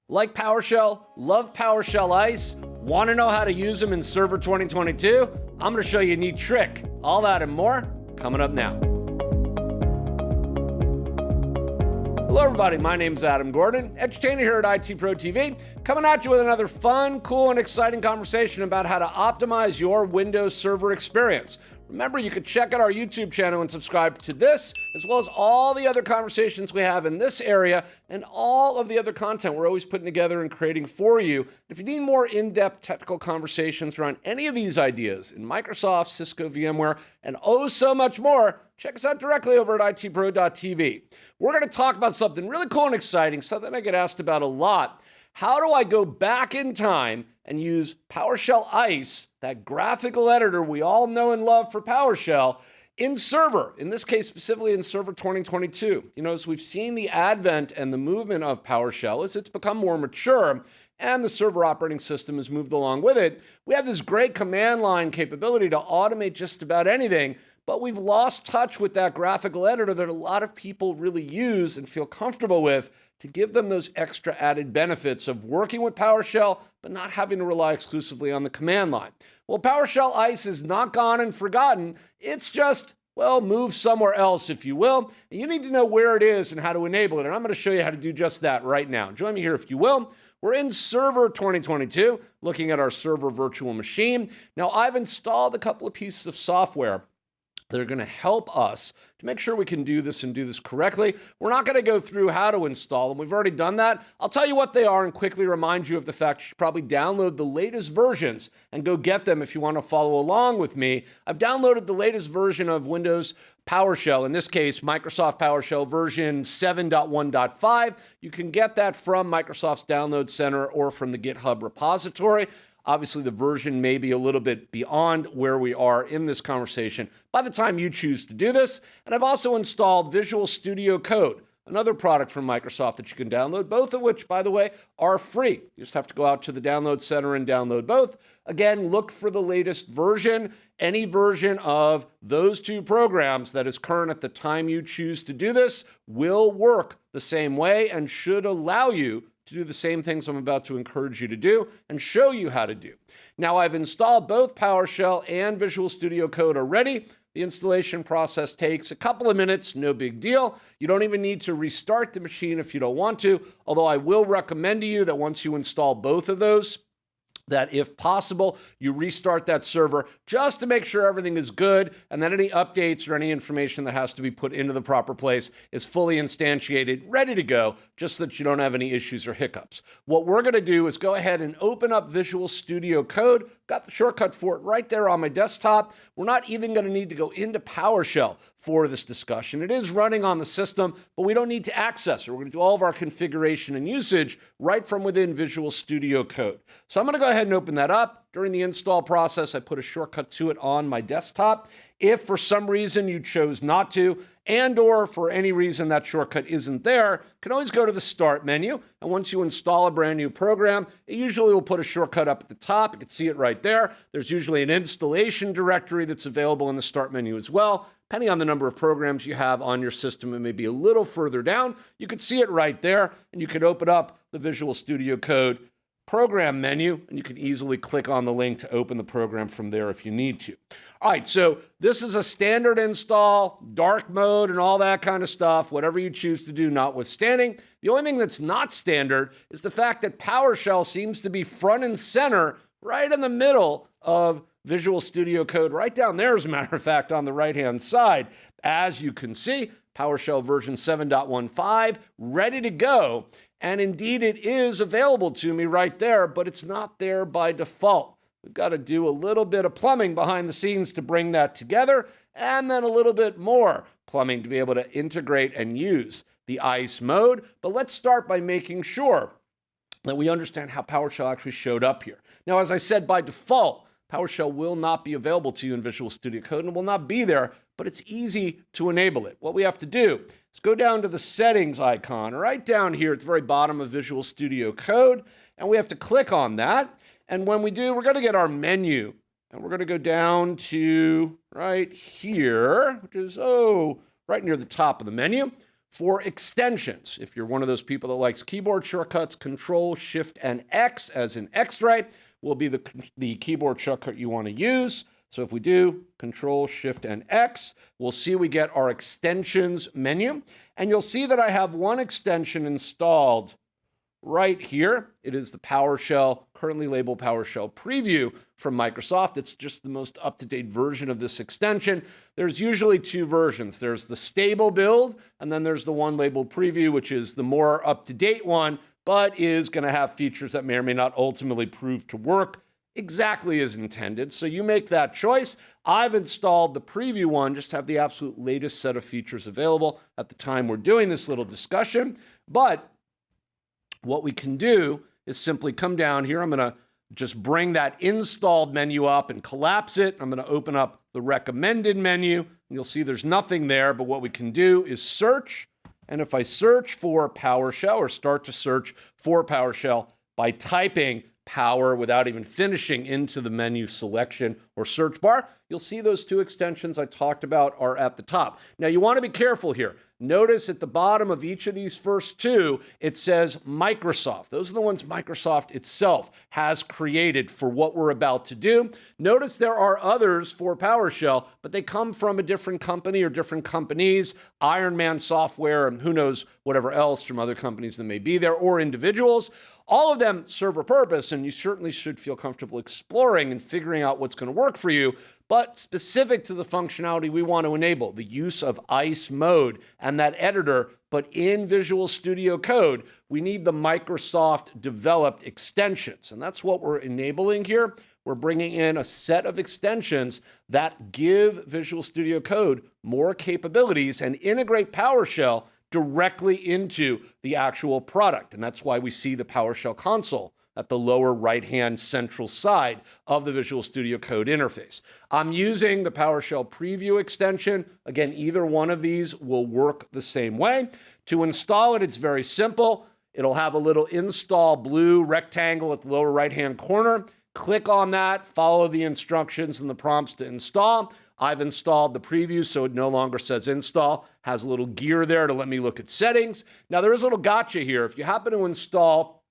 Like PowerShell, love PowerShell ISE, want to know how to use them in Server 2022? I'm going to show you a neat trick. All that and more coming up now. Hello everybody, my name's Adam Gordon, edutainer here at IT Pro TV, coming at you with another fun, cool, and exciting conversation about how to optimize your Windows Server experience. Remember, you can check out our YouTube channel and subscribe to this, as well as all the other conversations we have in this area and all of the other content we're always putting together and creating for you. If you need more in-depth technical conversations around any of these ideas in Microsoft, Cisco, VMware, and oh so much more, check us out directly over at itpro.tv. We're going to talk about something really cool and exciting, something I get asked about a lot. How do I go back in time and use PowerShell ISE, that graphical editor we all know and love for PowerShell, in Server, in this case specifically in Server 2022? You know, as we've seen the advent and the movement of PowerShell as it's become more mature and the server operating system has moved along with it, we have this great command line capability to automate just about anything, but we've lost touch with that graphical editor that a lot of people really use and feel comfortable with to give them those extra added benefits of working with PowerShell, but not having to rely exclusively on the command line. Well, PowerShell ISE is not gone and forgotten. It's just, well, moved somewhere else, if you will. And you need to know where it is and how to enable it. And I'm going to show you how to do just that right now. Join me here, if you will. We're in Server 2022, looking at our server virtual machine. Now, I've installed a couple of pieces of software that are going to help us to make sure we can do this and do this correctly. We're not going to go through how to install them. We've already done that. I'll tell you what they are and quickly remind you of the fact you should probably download the latest versions and go get them if you want to follow along with me. I've downloaded the latest version of Windows PowerShell, in this case, Microsoft PowerShell version 7.1.5. You can get that from Microsoft's Download Center or from the GitHub repository. Obviously, the version may be a little bit beyond where we are in this conversation by the time you choose to do this. And I've also installed Visual Studio Code, another product from Microsoft that you can download, both of which, by the way, are free. You just have to go out to the Download Center and download both. Again, look for the latest version. Any version of those two programs that is current at the time you choose to do this will work the same way and should allow you to do the same things I'm about to encourage you to do and show you how to do. Now, I've installed both PowerShell and Visual Studio Code already. The installation process takes a couple of minutes, no big deal. You don't even need to restart the machine if you don't want to, although I will recommend to you that once you install both of those, that if possible, you restart that server just to make sure everything is good and that any updates or any information that has to be put into the proper place is fully instantiated, ready to go, just so that you don't have any issues or hiccups. What we're going to do is go ahead and open up Visual Studio Code. Got the shortcut for it right there on my desktop. We're not even going to need to go into PowerShell for this discussion. It is running on the system, but we don't need to access it. We're going to do all of our configuration and usage right from within Visual Studio Code. So I'm going to go ahead and open that up. During the install process, I put a shortcut to it on my desktop. If for some reason you chose not to, and or for any reason that shortcut isn't there, you can always go to the Start menu. And once you install a brand new program, it usually will put a shortcut up at the top. You can see it right there. There's usually an installation directory that's available in the Start menu as well. Depending on the number of programs you have on your system, it may be a little further down. You can see it right there, and you can open up the Visual Studio Code program menu, and you can easily click on the link to open the program from there if you need to. All right, so this is a standard install, dark mode, and all that kind of stuff, whatever you choose to do notwithstanding. The only thing that's not standard is the fact that PowerShell seems to be front and center right in the middle of Visual Studio Code, right down there, as a matter of fact, on the right-hand side. As you can see, PowerShell version 7.1.5, ready to go. And indeed, it is available to me right there, but it's not there by default. We've got to do a little bit of plumbing behind the scenes to bring that together, and then a little bit more plumbing to be able to integrate and use the ISE mode. But let's start by making sure that we understand how PowerShell actually showed up here. Now, as I said, by default, PowerShell will not be available to you in Visual Studio Code and will not be there, but it's easy to enable it. What we have to do is go down to the settings icon right down here at the very bottom of Visual Studio Code, and we have to click on that. And when we do, we're going to get our menu, and we're going to go down to right here, which is, right near the top of the menu. For extensions, if you're one of those people that likes keyboard shortcuts, Control, Shift, and X, as in X-ray, will be the keyboard shortcut you want to use. So if we do Control, Shift, and X, we'll see we get our extensions menu. And you'll see that I have one extension installed right here. It is the PowerShell, currently labeled PowerShell Preview from Microsoft. It's just the most up-to-date version of this extension. There's usually two versions. There's the stable build, and then there's the one labeled Preview, which is the more up-to-date one, but is going to have features that may or may not ultimately prove to work exactly as intended. So you make that choice. I've installed the Preview one, just to have the absolute latest set of features available at the time we're doing this little discussion. But what we can do is simply come down here. I'm going to just bring that installed menu up and collapse it. I'm going to open up the recommended menu. You'll see there's nothing there, but what we can do is search. And if I search for PowerShell, or start to search for PowerShell by typing Power without even finishing into the menu selection or search bar, you'll see those two extensions I talked about are at the top. Now you want to be careful here. Notice at the bottom of each of these first two, it says Microsoft. Those are the ones Microsoft itself has created for what we're about to do. Notice there are others for PowerShell, but they come from a different company or different companies, Iron Man software, and who knows whatever else from other companies that may be there, or individuals. All of them serve a purpose, and you certainly should feel comfortable exploring and figuring out what's going to work for you. But specific to the functionality we want to enable, the use of ISE Mode and that editor, but in Visual Studio Code, we need the Microsoft developed extensions. And that's what we're enabling here. We're bringing in a set of extensions that give Visual Studio Code more capabilities and integrate PowerShell directly into the actual product. And that's why we see the PowerShell console at the lower right-hand central side of the Visual Studio Code interface. I'm using the PowerShell Preview extension. Again, either one of these will work the same way. To install it, it's very simple. It'll have a little install blue rectangle at the lower right-hand corner. Click on that, follow the instructions and the prompts to install. I've installed the preview, so it no longer says install. Has a little gear there to let me look at settings. Now, there is a little gotcha here. If you happen to install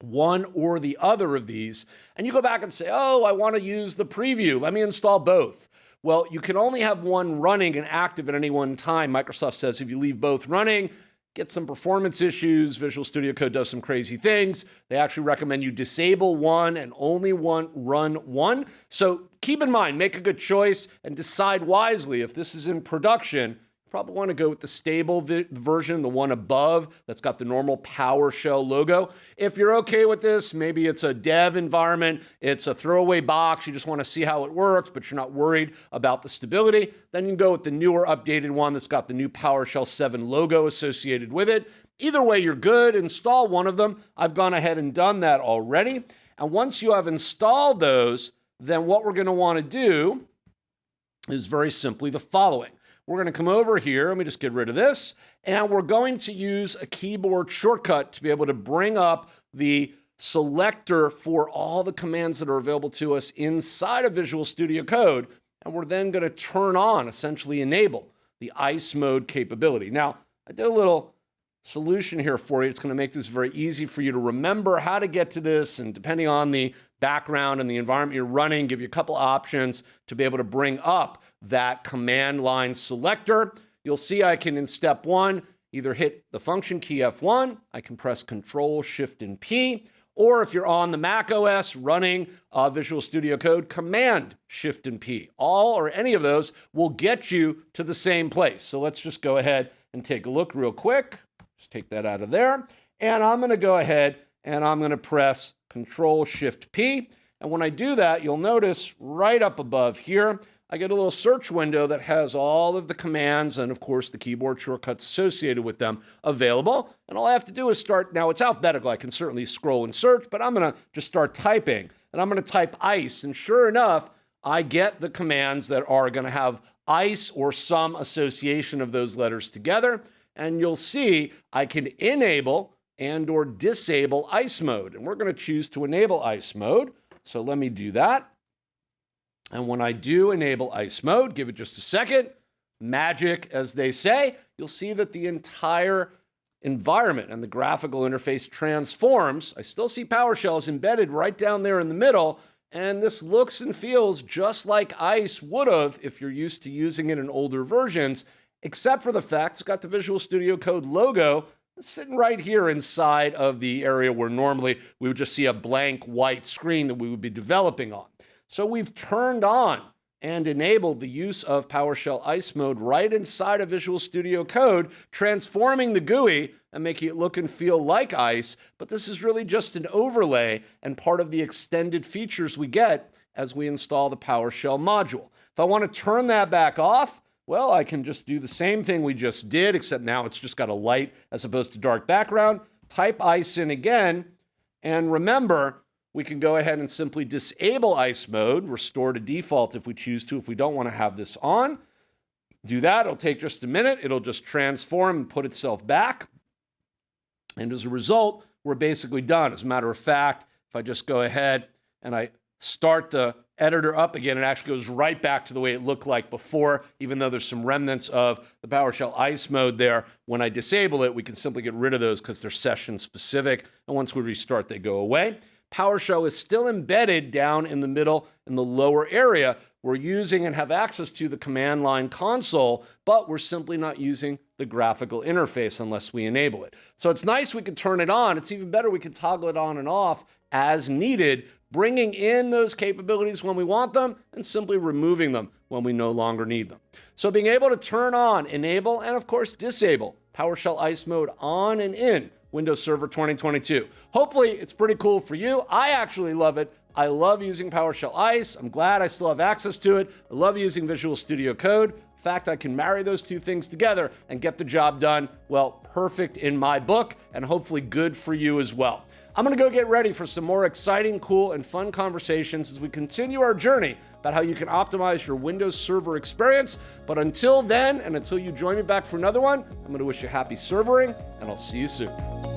one or the other of these, and you go back and say, oh, I want to use the preview, let me install both. Well, you can only have one running and active at any one time. Microsoft says if you leave both running, get some performance issues. Visual Studio Code does some crazy things. They actually recommend you disable one and only run one. So keep in mind, make a good choice and decide wisely. If this is in production, probably want to go with the stable version, the one above that's got the normal PowerShell logo. If you're okay with this, maybe it's a dev environment, it's a throwaway box, you just want to see how it works, but you're not worried about the stability, then you can go with the newer updated one that's got the new PowerShell 7 logo associated with it. Either way, you're good. Install one of them. I've gone ahead and done that already. And once you have installed those, then what we're going to want to do is very simply the following. We're going to come over here. Let me just get rid of this. And we're going to use a keyboard shortcut to be able to bring up the selector for all the commands that are available to us inside of Visual Studio Code. And we're then going to turn on, essentially enable, the ISE Mode capability. Now, I did a little solution here for you. It's going to make this very easy for you to remember how to get to this, and depending on the background and the environment you're running, give you a couple options to be able to bring up that command line selector. You'll see I can, in step one, either hit the function key F1, I can press Control, Shift, and P, or if you're on the Mac OS running Visual Studio Code, Command, Shift, and P. All or any of those will get you to the same place. So let's just go ahead and take a look real quick. Just take that out of there. And I'm going to go ahead and I'm going to press Control, Shift, P. And when I do that, you'll notice right up above here, I get a little search window that has all of the commands and, of course, the keyboard shortcuts associated with them available. And all I have to do is start. Now, it's alphabetical. I can certainly scroll and search, but I'm going to just start typing. And I'm going to type ICE. And sure enough, I get the commands that are going to have ICE or some association of those letters together. And you'll see I can enable and or disable ISE Mode. And we're going to choose to enable ISE Mode. So let me do that. And when I do enable ISE Mode, give it just a second, magic, as they say, you'll see that the entire environment and the graphical interface transforms. I still see PowerShell is embedded right down there in the middle, and this looks and feels just like ISE would have if you're used to using it in older versions, except for the fact it's got the Visual Studio Code logo sitting right here inside of the area where normally we would just see a blank white screen that we would be developing on. So we've turned on and enabled the use of PowerShell ISE Mode right inside of Visual Studio Code, transforming the GUI and making it look and feel like ISE, but this is really just an overlay and part of the extended features we get as we install the PowerShell module. If I want to turn that back off, well, I can just do the same thing we just did, except now it's just got a light as opposed to dark background. Type ISE in again, and remember, we can go ahead and simply disable ISE mode, restore to default if we choose to, if we don't want to have this on. Do that, it'll take just a minute. It'll just transform and put itself back. And as a result, we're basically done. As a matter of fact, if I just go ahead and I start the editor up again, it actually goes right back to the way it looked like before, even though there's some remnants of the PowerShell ISE mode there. When I disable it, we can simply get rid of those because they're session specific. And once we restart, they go away. PowerShell is still embedded down in the middle in the lower area. We're using and have access to the command line console, but we're simply not using the graphical interface unless we enable it. So it's nice we can turn it on. It's even better we can toggle it on and off as needed, bringing in those capabilities when we want them and simply removing them when we no longer need them. So being able to turn on, enable, and of course disable PowerShell ISE mode on and in Windows Server 2022. Hopefully it's pretty cool for you. I actually love it. I love using PowerShell ISE. I'm glad I still have access to it. I love using Visual Studio Code. In fact, I can marry those two things together and get the job done. Well, perfect in my book, and hopefully good for you as well. I'm gonna go get ready for some more exciting, cool, and fun conversations as we continue our journey about how you can optimize your Windows Server experience. But until then, and until you join me back for another one, I'm gonna wish you happy servering, and I'll see you soon.